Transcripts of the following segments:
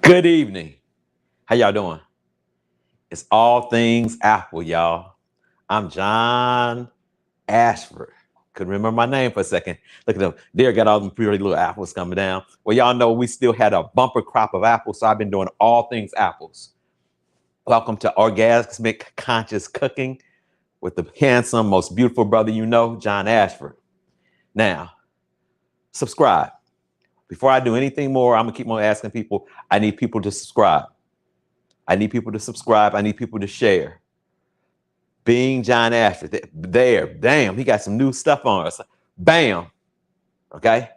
Good evening. How y'all doing? It's all things Apple, y'all. I'm John Ashford. Couldn't remember my name for a second. Look at them. There got all them pretty little apples coming down. Well, y'all know we still had a bumper crop of apples, so I've been doing all things apples. Welcome to Orgasmic Conscious Cooking with the handsome, most beautiful brother you know, John Ashford. Now, subscribe. Before I do anything more, I'm going to keep on asking people. I need people to subscribe. I need people to subscribe. I need people to share. Being John Ashford. There. Damn, he got some new stuff on us. Bam. Okay?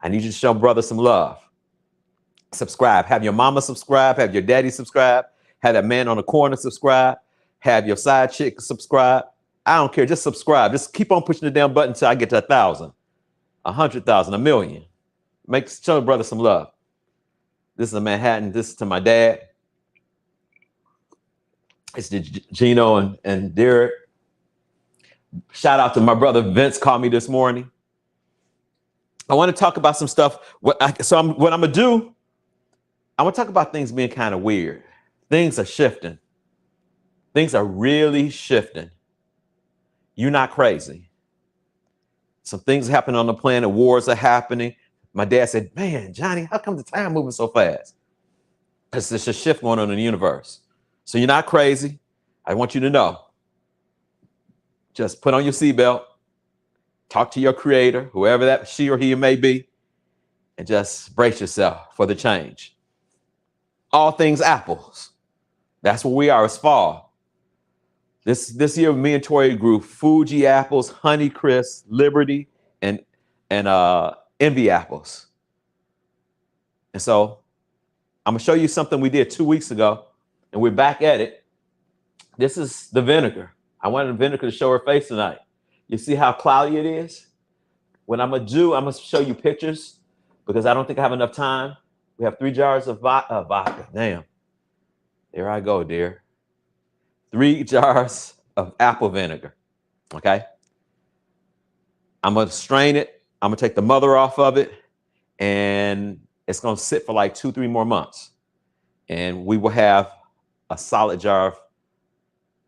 I need you to show brother some love. Subscribe. Have your mama subscribe. Have your daddy subscribe. Have that man on the corner subscribe. Have your side chick subscribe. I don't care. Just subscribe. Just keep on pushing the damn button until I get to 1,000, 100,000, 1,000,000. Show brother some love. This is a Manhattan. This is to my dad. It's to Gino and Derek. Shout out to my brother Vince. Called me this morning. I want to talk about some stuff. What I'm gonna do. I want to talk about things being kind of weird. Things are shifting. Things are really shifting. You're not crazy. Some things happen on the planet. Wars are happening. My dad said, "Man, Johnny, how come the time moving so fast?" Because there's a shift going on in the universe. So you're not crazy. I want you to know. Just put on your seatbelt, talk to your creator, whoever that she or he may be, and just brace yourself for the change. All things apples. That's where we are. It's fall. This year, me and Tori grew Fuji apples, Honeycrisp, Liberty, and Envy apples. And so I'm gonna show you something we did 2 weeks ago, and we're back at it. This is the vinegar. I wanted the vinegar to show her face tonight. You see how cloudy it is? What I'm gonna do, I'm gonna show you pictures because I don't think I have enough time. We have 3 jars of vodka. Damn. There I go, dear. 3 jars of apple vinegar. Okay. I'm gonna strain it. I'm gonna take the mother off of it, and it's gonna sit for like 2-3 more months. And we will have a solid jar of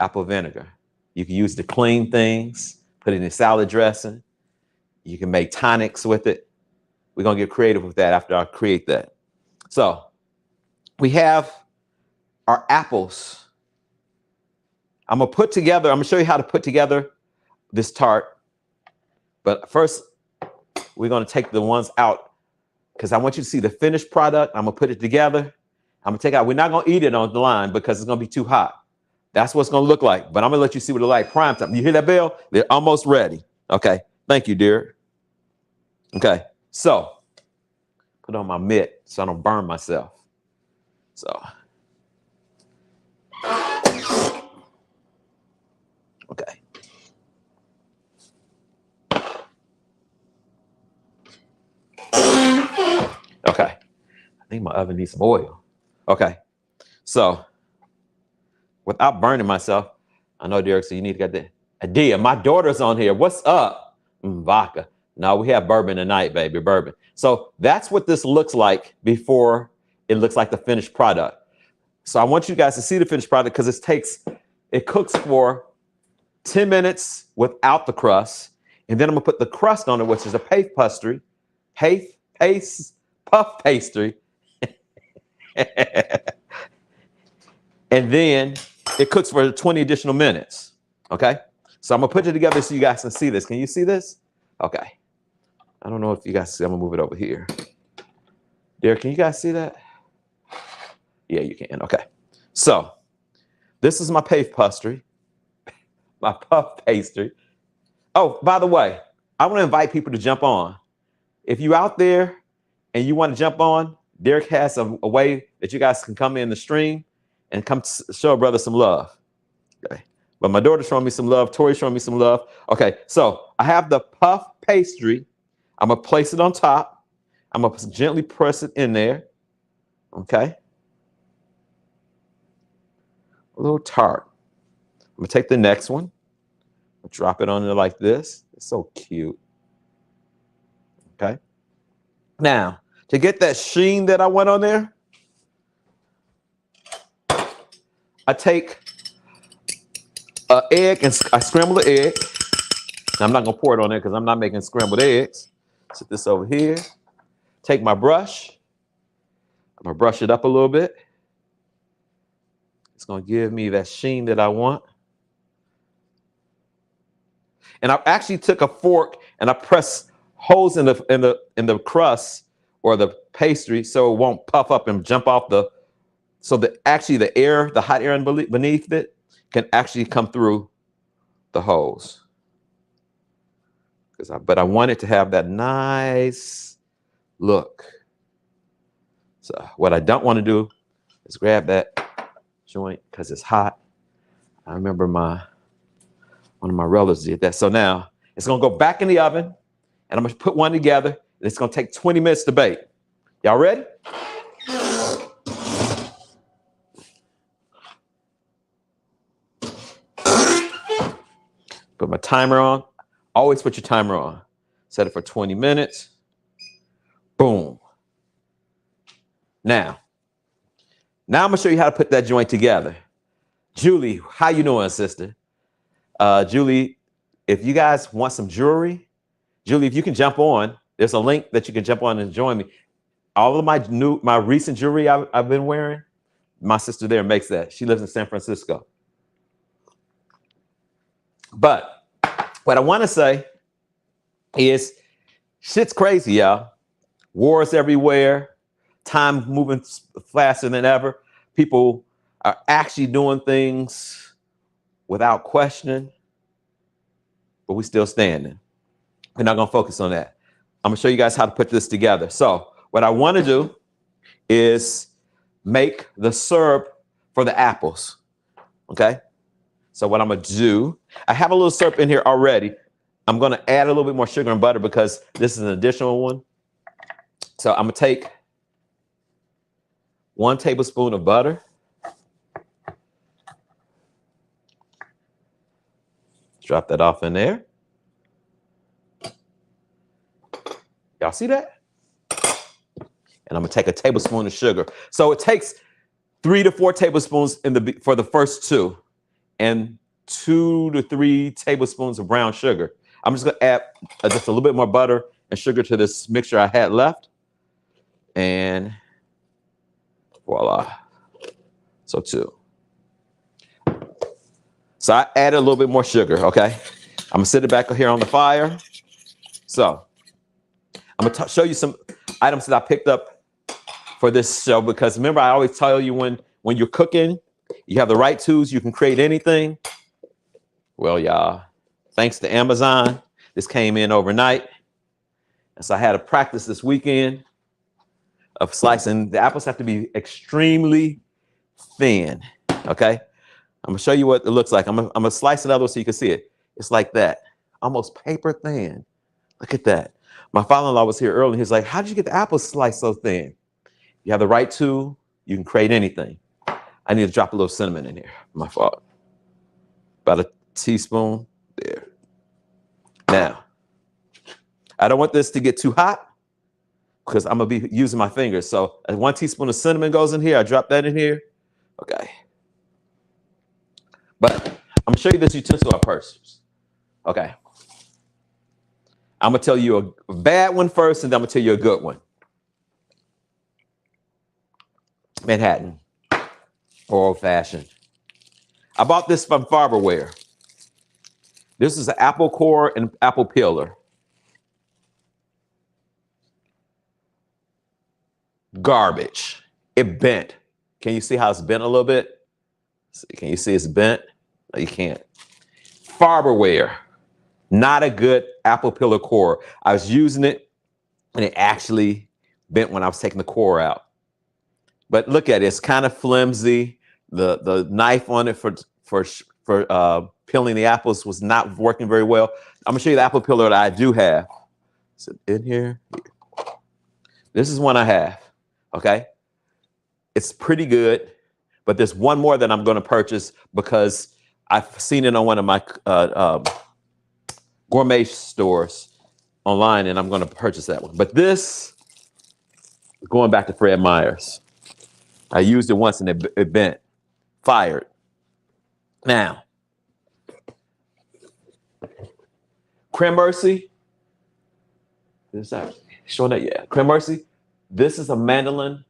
apple vinegar. You can use to clean things, put it in salad dressing. You can make tonics with it. We're gonna get creative with that after I create that. So we have our apples. I'm gonna show you how to put together this tart. But first, we're going to take the ones out because I want you to see the finished product. I'm going to put it together. I'm going to take it out. We're not going to eat it on the line because it's going to be too hot. That's what it's going to look like. But I'm going to let you see what it like prime time. You hear that bell? They're almost ready. Okay. Thank you, dear. Okay. So put on my mitt so I don't burn myself. So. Okay. Okay. I think my oven needs some oil. Okay. So without burning myself, I know Derek said you need to get the idea. My daughter's on here. What's up? Vodka. No, we have bourbon tonight, baby. Bourbon. So that's what this looks like before it looks like the finished product. So I want you guys to see the finished product because it cooks for 10 minutes without the crust. And then I'm gonna put the crust on it, which is a puff pastry. And then it cooks for 20 additional minutes. Okay. So I'm gonna put it together so you guys can see this. Can you see this? Okay. I don't know if you guys see. I'm gonna move it over here. Derek, can you guys see that? Yeah, you can. Okay. So this is my puff pastry. Oh, by the way, I want to invite people to jump on. If you're out there and you want to jump on, Derek has a way that you guys can come in the stream and come show a brother some love. Okay. But my daughter's showing me some love. Tori's showing me some love. Okay. So I have the puff pastry. I'm going to place it on top. I'm going to gently press it in there. Okay. A little tart. I'm going to take the next one. Drop it on there like this. It's so cute. Okay. Now, to get that sheen that I want on there, I take an egg and I scramble the egg. Now, I'm not gonna pour it on there because I'm not making scrambled eggs. Set this over here. Take my brush. I'm gonna brush it up a little bit. It's gonna give me that sheen that I want. And I actually took a fork and I pressed holes in the crust or the pastry so it won't puff up and jump off so that actually the air, the hot air beneath it can actually come through the holes. But I want it to have that nice look. So what I don't want to do is grab that joint because it's hot. I remember one of my relatives did that. So now it's gonna go back in the oven and I'm gonna put one together and it's gonna take 20 minutes to bake. Y'all ready? Put my timer on. Always put your timer on. Set it for 20 minutes. Boom. Now I'm gonna show you how to put that joint together. Julie, how you doing, sister? Julie, if you guys want some jewelry, Julie, if you can jump on, there's a link that you can jump on and join me. All of my recent jewelry I've been wearing, my sister there makes that. She lives in San Francisco. But what I want to say is shit's crazy, y'all. Wars everywhere. Time moving faster than ever. People are actually doing things without questioning, but we still standing. We're not going to focus on that. I'm going to show you guys how to put this together. So what I want to do is make the syrup for the apples. Okay. So what I'm going to do, I have a little syrup in here already. I'm going to add a little bit more sugar and butter because this is an additional one. So I'm going to take 1 tablespoon of butter. Drop that off in there. Y'all see that? And I'm going to take a tablespoon of sugar. So it takes 3 to 4 tablespoons for the first 2 and 2 to 3 tablespoons of brown sugar. I'm just going to add just a little bit more butter and sugar to this mixture I had left. And voila. So 2. So I added a little bit more sugar, okay? I'm gonna sit it back here on the fire. So I'm gonna show you some items that I picked up for this show because remember I always tell you when you're cooking, you have the right tools, you can create anything. Well, y'all, thanks to Amazon, this came in overnight. And so I had to practice this weekend of slicing. The apples have to be extremely thin, okay? I'm gonna show you what it looks like. I'm gonna slice it out so you can see it. It's like that, almost paper thin. Look at that. My father-in-law was here earlier. He's like, how did you get the apples sliced so thin? You have the right tool, you can create anything. I need to drop a little cinnamon in here, my fault. About a teaspoon there. Now, I don't want this to get too hot because I'm gonna be using my fingers. So 1 teaspoon of cinnamon goes in here. I drop that in here. Okay. But I'm gonna show you this utensil I purchased. Okay. I'm gonna tell you a bad one first, and then I'm gonna tell you a good one. Manhattan or old fashioned. I bought this from Farberware. This is an apple core and apple peeler. Garbage. It bent. Can you see how it's bent a little bit? Can you see it's bent? No, you can't. Farberware, not a good apple peeler core. I was using it and it actually bent when I was taking the core out. But look at it, it's kind of flimsy. The knife on it for peeling the apples was not working very well. I'm gonna show you the apple peeler that I do have. Is it in here? This is one I have, okay? It's pretty good. But there's one more that I'm going to purchase because I've seen it on one of my gourmet stores online, and I'm going to purchase that one. But this, going back to Fred Meyer's, I used it once and it bent, fired. Now, Creme-Mercy. Is that showing that? Yeah, Creme-Mercy. This is a mandolin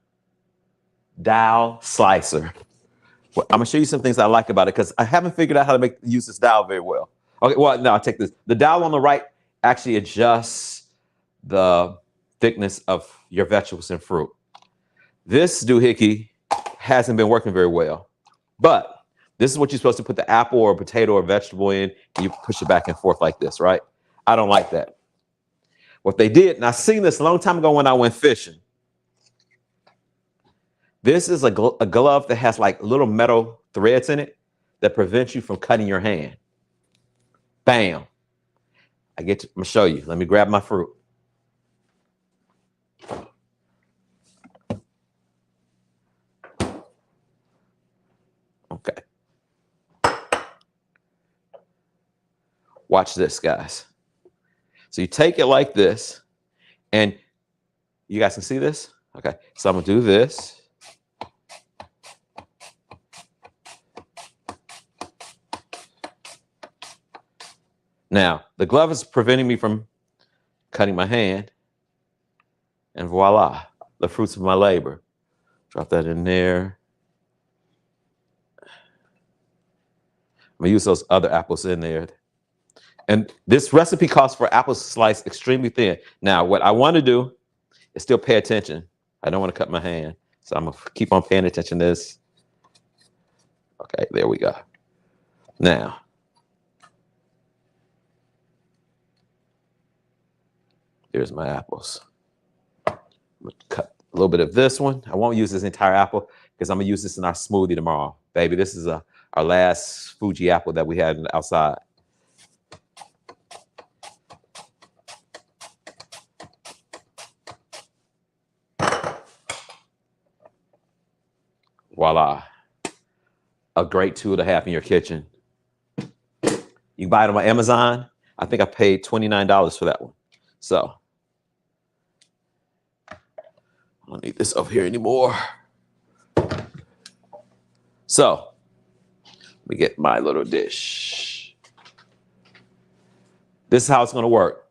dowel slicer. Well, I'm gonna show you some things I like about it because I haven't figured out how to use this dowel very well. Okay, well, no, I'll take this. The dowel on the right actually adjusts the thickness of your vegetables and fruit. This doohickey hasn't been working very well, but this is what you're supposed to put the apple or potato or vegetable in, and you push it back and forth like this, right? I don't like that. What they did, and I seen this a long time ago when I went fishing. This is a glove that has like little metal threads in it that prevents you from cutting your hand. Bam. I'm gonna show you. Let me grab my fruit. Okay. Watch this, guys. So you take it like this, and you guys can see this? Okay, so I'm gonna do this. Now, the glove is preventing me from cutting my hand, and voila, the fruits of my labor. Drop that in there. I'm gonna use those other apples in there. And this recipe calls for apples sliced extremely thin. Now, what I want to do is still pay attention. I don't want to cut my hand. So I'm going to keep on paying attention to this. Okay, there we go. Now, here's my apples. I'm going to cut a little bit of this one. I won't use this entire apple because I'm going to use this in our smoothie tomorrow. Baby, this is our last Fuji apple that we had outside. Voila. A great tool to have in your kitchen. You can buy it on Amazon. I think I paid $29 for that one. So I don't need this over here anymore. So let me get my little dish. This is how it's going to work.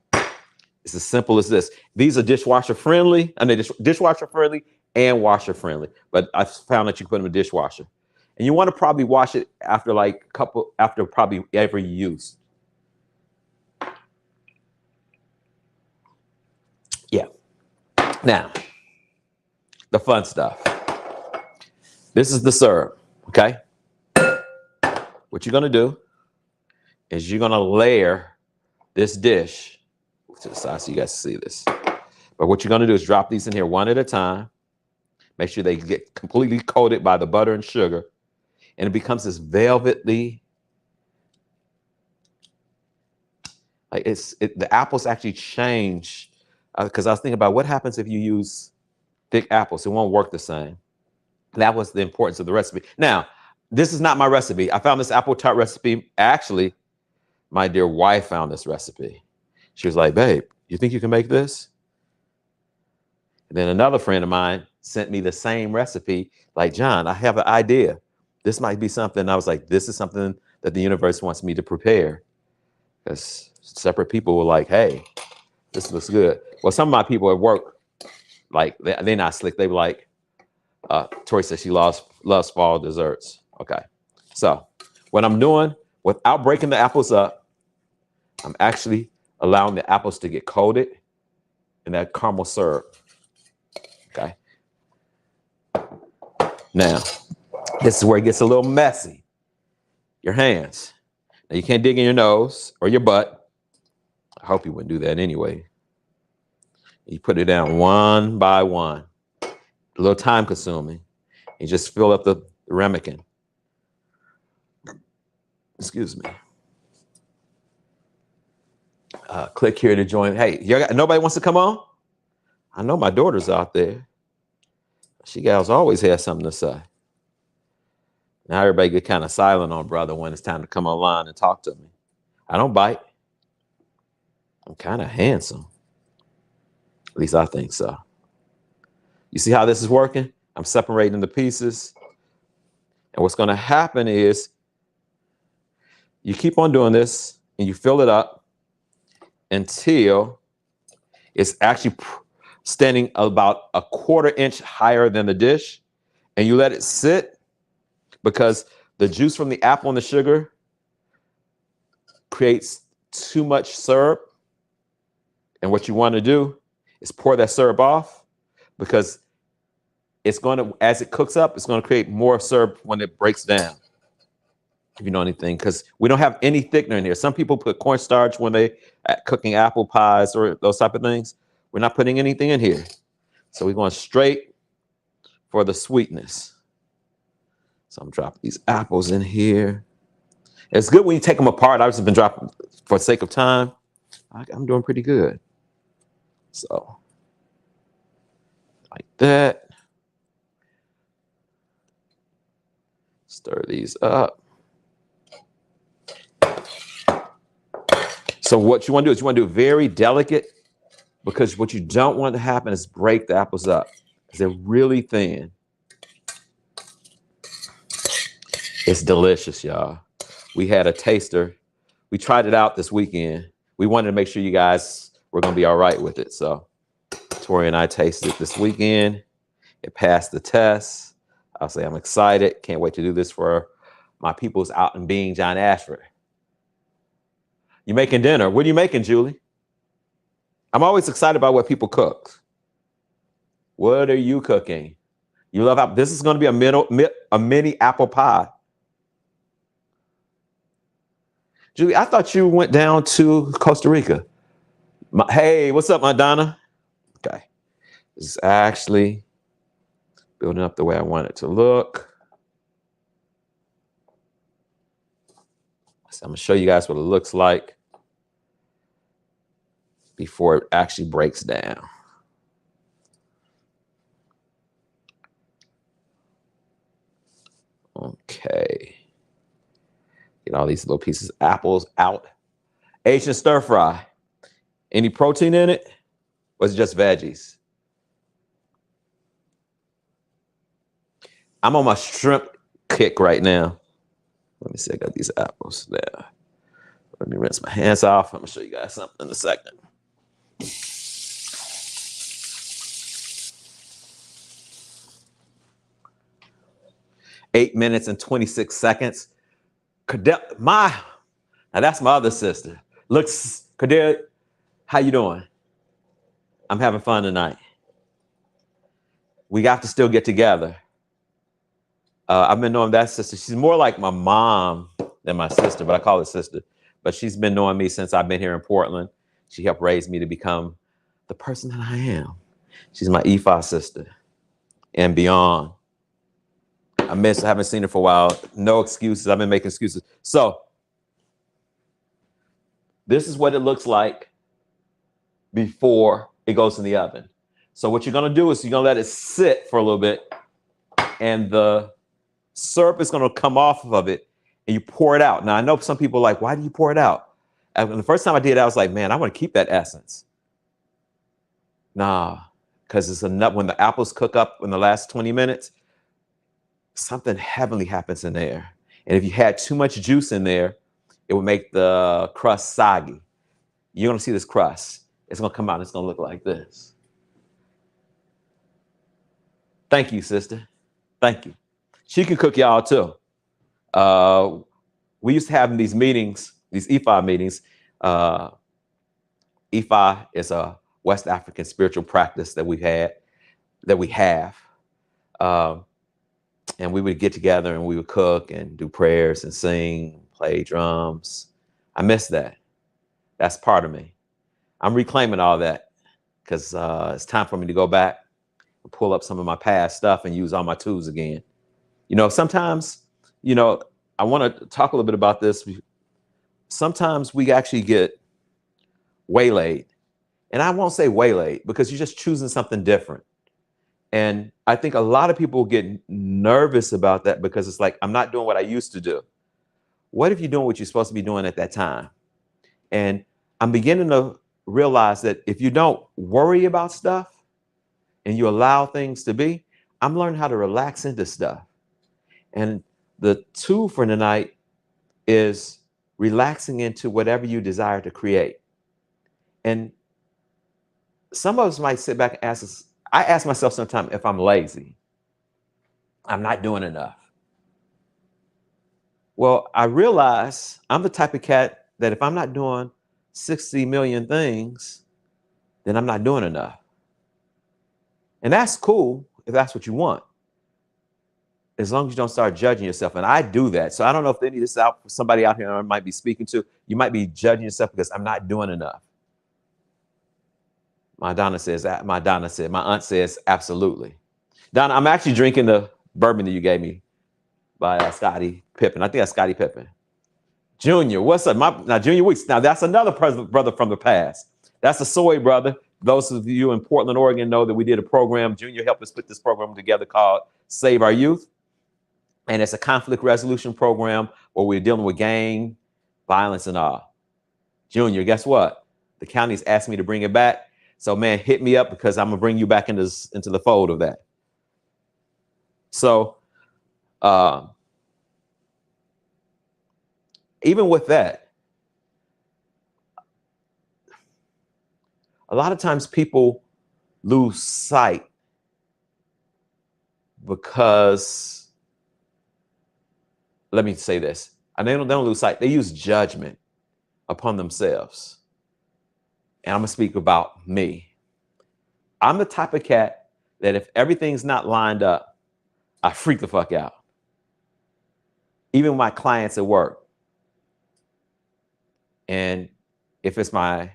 It's as simple as this. These are dishwasher friendly. I mean, dishwasher friendly and washer friendly. But I found that you put them in the dishwasher. And you want to probably wash it after after probably every use. Yeah. Now, the fun stuff. This is the syrup, okay? What you're going to do is you're going to layer this dish to the side so you guys see this. But what you're going to do is drop these in here one at a time. Make sure they get completely coated by the butter and sugar. And it becomes this velvety, like the apples actually change. Because I was thinking about what happens if you use thick apples. It won't work the same. That was the importance of the recipe. Now, this is not my recipe. I found this apple tart recipe. Actually, my dear wife found this recipe. She was like, babe, you think you can make this? And then another friend of mine sent me the same recipe. Like, John, I have an idea. This might be something. I was like, this is something that the universe wants me to prepare. Because separate people were like, hey, this looks good. Well, some of my people at work, like, they're not slick. They were like, Tori says she loves fall desserts. Okay. So what I'm doing, without breaking the apples up, I'm actually allowing the apples to get coated in that caramel syrup. Okay. Now, this is where it gets a little messy. Your hands. Now, you can't dig in your nose or your butt. I hope you wouldn't do that anyway. You put it down one by one. A little time consuming. You just fill up the ramekin. Excuse me. Click here to join. Hey, nobody wants to come on? I know my daughter's out there. She gals always has something to say. Now everybody get kind of silent on brother when it's time to come online and talk to me. I don't bite. I'm kind of handsome. At least I think so. You see how this is working? I'm separating the pieces. And what's going to happen is You keep on doing this and you fill it up until it's actually standing about a 1/4 inch higher than the dish, and you let it sit because the juice from the apple and the sugar creates too much syrup. And what you want to do is pour that syrup off, because it's going to, as it cooks up, it's going to create more syrup when it breaks down. If you know anything, because we don't have any thickener in here. Some people put cornstarch when they cooking apple pies or those type of things. We're not putting anything in here. So we're going straight for the sweetness. So I'm dropping these apples in here. It's good when you take them apart. I've just been dropping for the sake of time. I'm doing pretty good. So like that. Stir these up. So what you want to do is you want to do very delicate, because what you don't want to happen is break the apples up, because they're really thin. It's delicious, y'all. We had a taster. We tried it out this weekend. We wanted to make sure you guys were going to be all right with it. So Tori and I tasted it this weekend. It passed the test. I'll say I'm excited. Can't wait to do this for my peoples out in Being, John Ashford. You making dinner? What are you making, Julie? I'm always excited about what people cook. What are you cooking? You love apple. This is going to be a mini apple pie. Julie, I thought you went down to Costa Rica. Hey, what's up, Madonna? Okay. This is actually building up the way I want it to look. So I'm going to show you guys what it looks like before it actually breaks down. Okay. Get all these little pieces of apples out. Asian stir fry. Any protein in it? Or is it just veggies? I'm on my shrimp kick right now. Let me see, I got these apples there. Let me rinse my hands off. I'm gonna show you guys something in a second. Eight minutes and 26 seconds. Now that's my other sister. Looks, Cadell, how you doing? I'm having fun tonight. We got to still get together. I've been knowing that sister. She's more like my mom than my sister, but I call her sister. But she's been knowing me since I've been here in Portland. She helped raise me to become the person that I am. She's my EFA sister and beyond. I haven't seen her for a while. No excuses. I've been making excuses. So this is what it looks like before it goes in the oven. So what you're going to do is you're going to let it sit for a little bit, and the syrup is going to come off of it, and you pour it out. Now, I know some people are like, why do you pour it out? And the first time I did it, I was like, man, I want to keep that essence. Nah, because it's enough. When the apples cook up in the last 20 minutes, something heavenly happens in there. And if you had too much juice in there, it would make the crust soggy. You're going to see this crust. It's going to come out and it's going to look like this. Thank you, sister. Thank you. She can cook y'all too. We used to have these meetings, these IFA meetings. IFA is a West African spiritual practice that we have. And we would get together and we would cook and do prayers and sing, play drums. I miss that. That's part of me. I'm reclaiming all that because it's time for me to go back and pull up some of my past stuff and use all my tools again. You know, sometimes, you know, I want to talk a little bit about this. Sometimes we actually get waylaid. And I won't say waylaid because you're just choosing something different. And I think a lot of people get nervous about that because it's like, I'm not doing what I used to do. What if you're doing what you're supposed to be doing at that time? And I'm beginning to realize that if you don't worry about stuff and you allow things to be, I'm learning how to relax into stuff. And the tool for tonight is relaxing into whatever you desire to create. And some of us might sit back and ask us, I ask myself sometimes if I'm lazy, I'm not doing enough. Well, I realize I'm the type of cat that if I'm not doing 60 million things, then I'm not doing enough. And that's cool if that's what you want, as long as you don't start judging yourself. And I do that. So I don't know if any of this out for somebody out here I might be speaking to. You might be judging yourself because I'm not doing enough. My aunt says, absolutely. Donna, I'm actually drinking the bourbon that you gave me by Scottie Pippen. I think that's Scottie Pippen. Junior, what's up? Now, Junior Weeks. Now, that's another brother from the past. That's a soy brother. Those of you in Portland, Oregon know that we did a program. Junior helped us put this program together called Save Our Youth. And it's a conflict resolution program where we're dealing with gang violence and all. Junior, guess what? The county's asked me to bring it back. So, man, hit me up because I'm going to bring you back into the fold of that. So, even with that, a lot of times people lose sight because, let me say this, and they don't lose sight. They use judgment upon themselves. And I'm going to speak about me. I'm the type of cat that if everything's not lined up, I freak the fuck out. Even my clients at work. And if it's my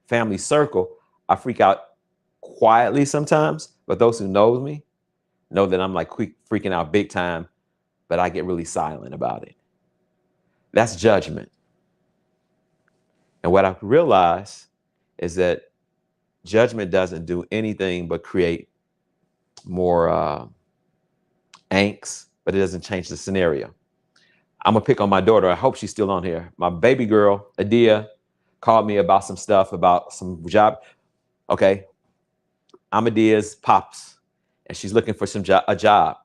family circle, I freak out quietly sometimes. But those who know me know that I'm like freaking out big time, but I get really silent about it. That's judgment. And what I've realized is that judgment doesn't do anything but create more angst, but it doesn't change the scenario. I'm gonna pick on my daughter. I hope she's still on here. My baby girl, Adia, called me about some stuff, about some job. Okay, I'm Adia's pops, and she's looking for a job.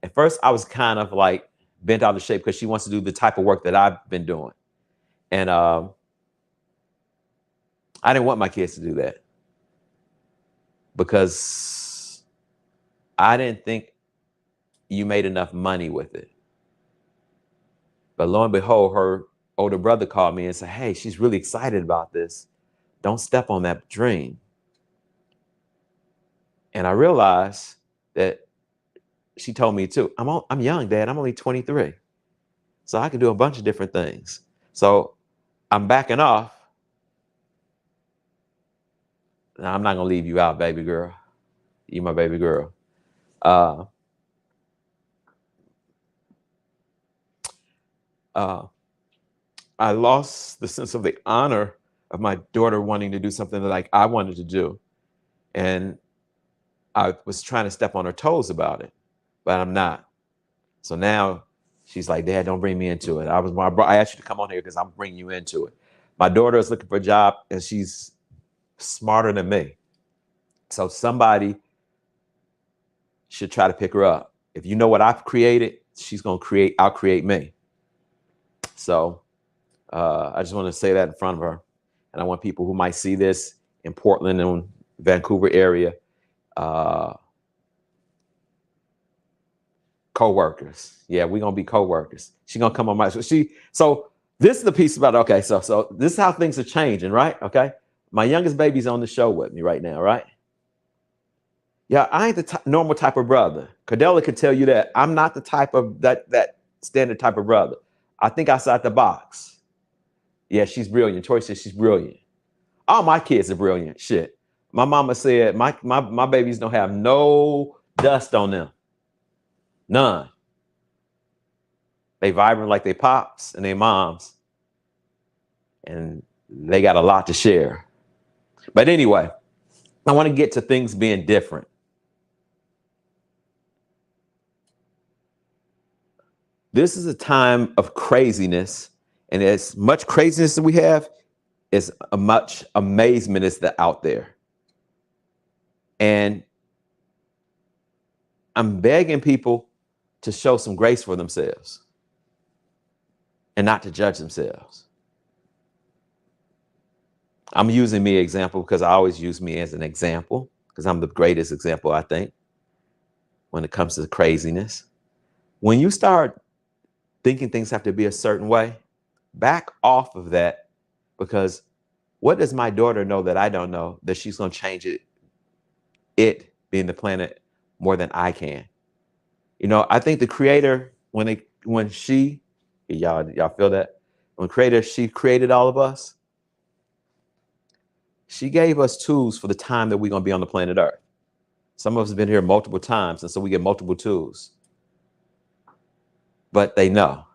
At first, I was kind of like bent out of shape because she wants to do the type of work that I've been doing. And I didn't want my kids to do that because I didn't think you made enough money with it. But lo and behold, her older brother called me and said, hey, she's really excited about this. Don't step on that dream. And I realized that she told me too, I'm young, Dad. I'm only 23. So I can do a bunch of different things. So I'm backing off. Now, I'm not going to leave you out, baby girl. You my baby girl. I lost the sense of the honor of my daughter wanting to do something like I wanted to do. And I was trying to step on her toes about it, but I'm not. So now she's like, Dad, don't bring me into it. I asked you to come on here because I'm bringing you into it. My daughter is looking for a job and she's smarter than me. So somebody should try to pick her up. If you know what I've created, she's going to out-create me. So I just want to say that in front of her. And I want people who might see this in Portland and Vancouver area, co-workers. Yeah, we're going to be co-workers. She's going to come on my, so this is the piece about, okay, so this is how things are changing, right? Okay. My youngest baby's on the show with me right now, right? Yeah, I ain't the normal type of brother. Cordella could tell you that. I'm not the type of that standard type of brother. I think outside the box. Yeah, she's brilliant. Tori says she's brilliant. All my kids are brilliant. Shit. My mama said my babies don't have no dust on them. None. They vibrant like they pops and they moms. And they got a lot to share. But anyway, I want to get to things being different. This is a time of craziness, and as much craziness as we have, as much amazement is out there. And I'm begging people to show some grace for themselves. and not to judge themselves. I'm using me example because I always use me as an example because I'm the greatest example, I think, when it comes to craziness. When you start thinking things have to be a certain way, back off of that, because what does my daughter know that I don't know that she's going to change it being the planet more than I can? You know, I think the creator, when she, y'all feel that? When creator, she created all of us, she gave us tools for the time that we're going to be on the planet Earth. Some of us have been here multiple times, and so we get multiple tools. But they know.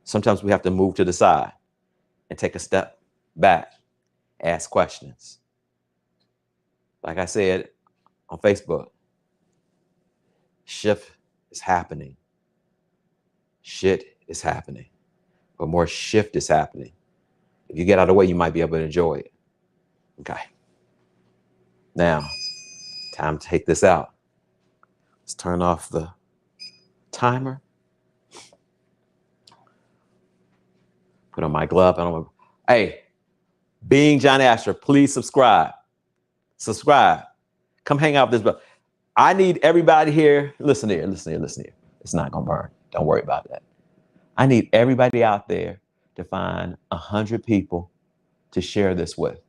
Sometimes we have to move to the side and take a step back, ask questions. Like I said on Facebook, shift is happening. Shit is happening. But more shift is happening. If you get out of the way, you might be able to enjoy it. Okay. Now, time to take this out. Let's turn off the timer. Put on my glove. Hey, Being John Asher, please subscribe. Subscribe. Come hang out with this. I need everybody here. Listen here. It's not going to burn. Don't worry about that. I need everybody out there to find 100 people to share this with.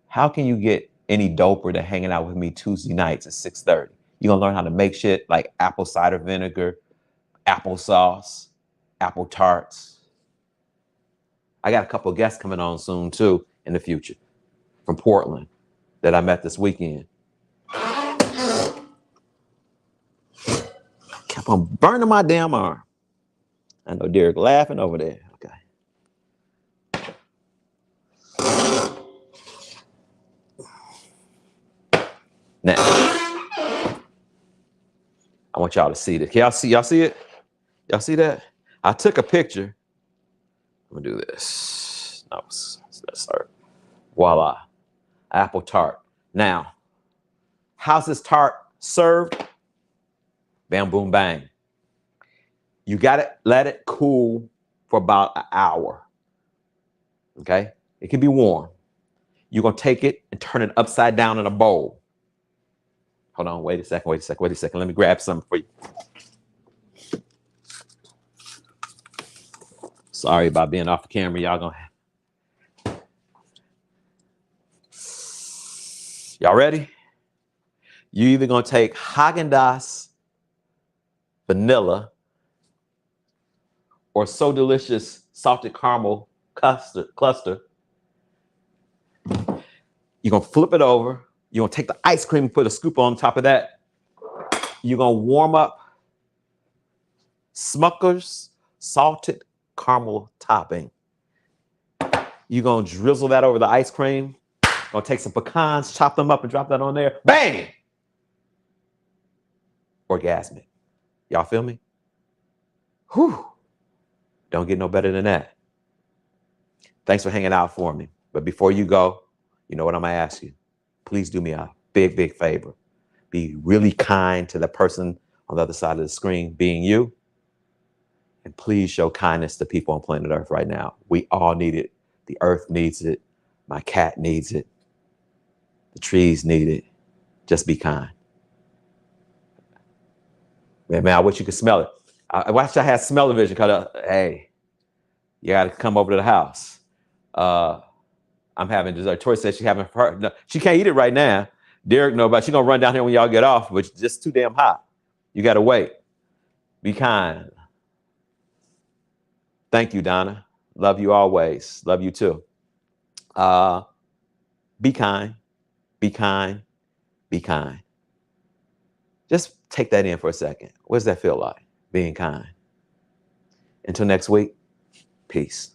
How can you get any doper than hanging out with me Tuesday nights at 6:30? You're going to learn how to make shit like apple cider vinegar, applesauce, apple tarts. I got a couple of guests coming on soon too in the future from Portland that I met this weekend. Kept on burning my damn arm. I know Derek laughing over there. Okay. Now, I want y'all to see this. Can y'all see? Y'all see it? Y'all see that? I took a picture. I'm gonna do this. No, let's start. Voila, apple tart. Now, how's this tart served? Bam, boom, bang. You gotta let it cool for about an hour. Okay, it can be warm. You're gonna take it and turn it upside down in a bowl. Hold on, wait a second. Let me grab something for you. Sorry about being off the camera. Y'all ready? You either gonna take Haagen-Dazs vanilla or So Delicious salted caramel cluster. You're gonna flip it over. You're gonna take the ice cream and put a scoop on top of that. You're gonna warm up Smucker's salted caramel topping. You're gonna drizzle that over the ice cream. Gonna take some pecans, chop them up and drop that on there. Bang! Orgasmic. Y'all feel me? Whew. Don't get no better than that. Thanks for hanging out for me. But before you go, you know what I'm gonna ask you? Please do me a big, big favor. Be really kind to the person on the other side of the screen, being you. And please show kindness to people on planet Earth right now. We all need it. The earth needs it. My cat needs it. The trees need it. Just be kind. Man, I wish you could smell it. I wish I had smell-o-vision. Hey, you got to come over to the house. I'm having dessert. Tori says she haven't heard. No, she can't eat it right now. Derek knows, but she's gonna run down here when y'all get off, which is just too damn hot. You gotta wait. Be kind. Thank you, Donna. Love you always. Love you too. Be kind. Be kind. Be kind. Just take that in for a second. What does that feel like? Being kind. Until next week, peace.